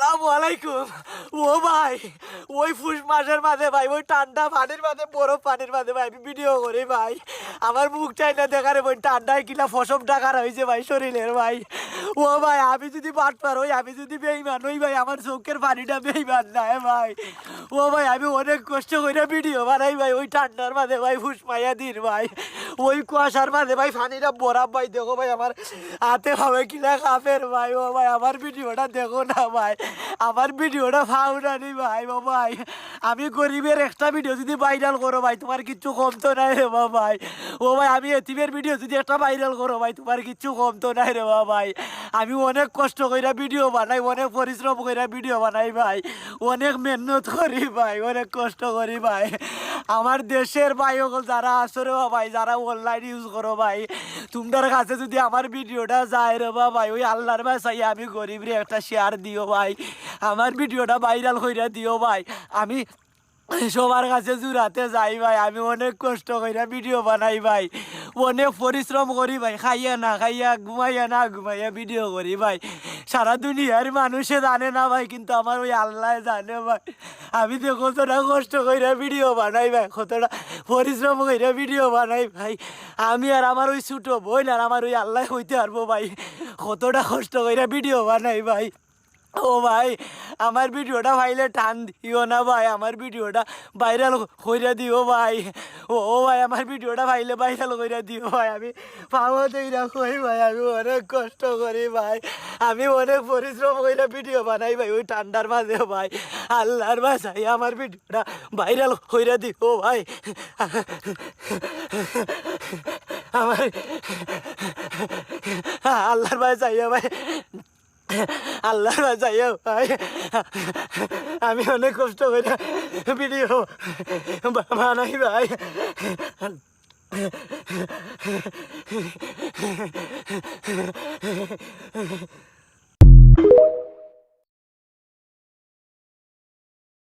আসসালামু আলাইকুম। ও ভাই, ওই ফুস মাসের মাঝে ভাই, ওই ঠান্ডা পানির মাঝে, বরফ পানির মাঝে ভাই আমি ভিডিও করি ভাই। আমার মুখ চাই না দেখারে ভাই, ঠান্ডায় কিনা ফসম টাকার হয়েছে ভাই শরীরের ভাই। ও ভাই, আমি যদি বাটপার হই, আমি যদি বেইমান হই ভাই, আমার চোখের পানিটা বেইমান না ভাই। ও ভাই, আমি অনেক কষ্ট করে ভিডিও বানাই ভাই, ওই ঠান্ডার মাঝে ভাই, ফুস মাইয়া দিন ভাই, ওই কুয়াশার মাঝে ভাই, পানিটা বরাব ভাই। দেখো ভাই, আমার হাতে হবে কিনা কাপের ভাই। ও ভাই, আমার ভিডিওটা দেখো না ভাই, আমার ভিডিওটা ফাউডানি ভাই। ও ভাই, আমি গরিবের একটা ভিডিও যদি ভাইরাল করো ভাই, তোমার কিচ্ছু কমতো নাই রে ভাই। ও ভাই, আমি এতিমের ভিডিও যদি একটা ভাইরাল করো ভাই, তোমার কিচ্ছু কমতো নাই রে ভাই। আমি অনেক কষ্ট কইরা ভিডিও বানাই, অনেক পরিশ্রম কইরা ভিডিও বানাই ভাই, অনেক মেহনত করি ভাই, অনেক কষ্ট করি ভাই। আমার দেশের ভাই ওগুলো যারা আসরে ভাই, যারা অনলাইন ইউজ করো ভাই, তোমাদের কাছে যদি আমার ভিডিওটা যায় রে ভাই, ওই আল্লাহর ভাই, আমি গরিবরে একটা শেয়ার দিও ভাই, আমার ভিডিওটা ভাইরাল কইরা দিও ভাই। আমি সবার কাছে জুড়াতে যাই ভাই, আমি অনেক কষ্ট কইরা ভিডিও বানাই ভাই, অনেক পরিশ্রম করি ভাই, খাইয়া না খাইয়া, ঘুমাইয়া না ঘুমাইয়া ভিডিও করি ভাই। সারা দুনিয়ার মানুষে জানে না ভাই, কিন্তু আমার ওই আল্লাহ জানে ভাই। আমি তো কতটা কষ্ট কইরা ভিডিও বানাই ভাই, কতটা পরিশ্রম কইরা ভিডিও বানাই ভাই। আমি আর আমার ওই ছোটো বোন আর আমার ওই আল্লাহ হইতে পারবো ভাই, কতটা কষ্ট কইরা ভিডিও বানাই ভাই। ও ভাই, আমার ভিডিওটা ভাইলে টান দিও না ভাই, আমার ভিডিওটা ভাইরাল কইরা দিও ভাই। ও ভাই, আমার ভিডিওটা ভাইলে ভাইরাল কইরা দিও ভাই। আমি পাওয়াতেই রাখোই ভাই, আমি অনেক কষ্ট করি ভাই, আমি অনেক পরিশ্রম কইরা ভিডিও বানাই ভাই, ওই ঠান্ডার মাঝে ভাই। আল্লাহর বাসাই আমার ভিডিওটা ভাইরাল কইরা দিও ভাই। আমার আল্লাহর বাসাই ভাই, আল্লাহ বাঁচাইয়া ভাই, আমি অনেক কষ্ট করে ভিডিও বানাই ভাই।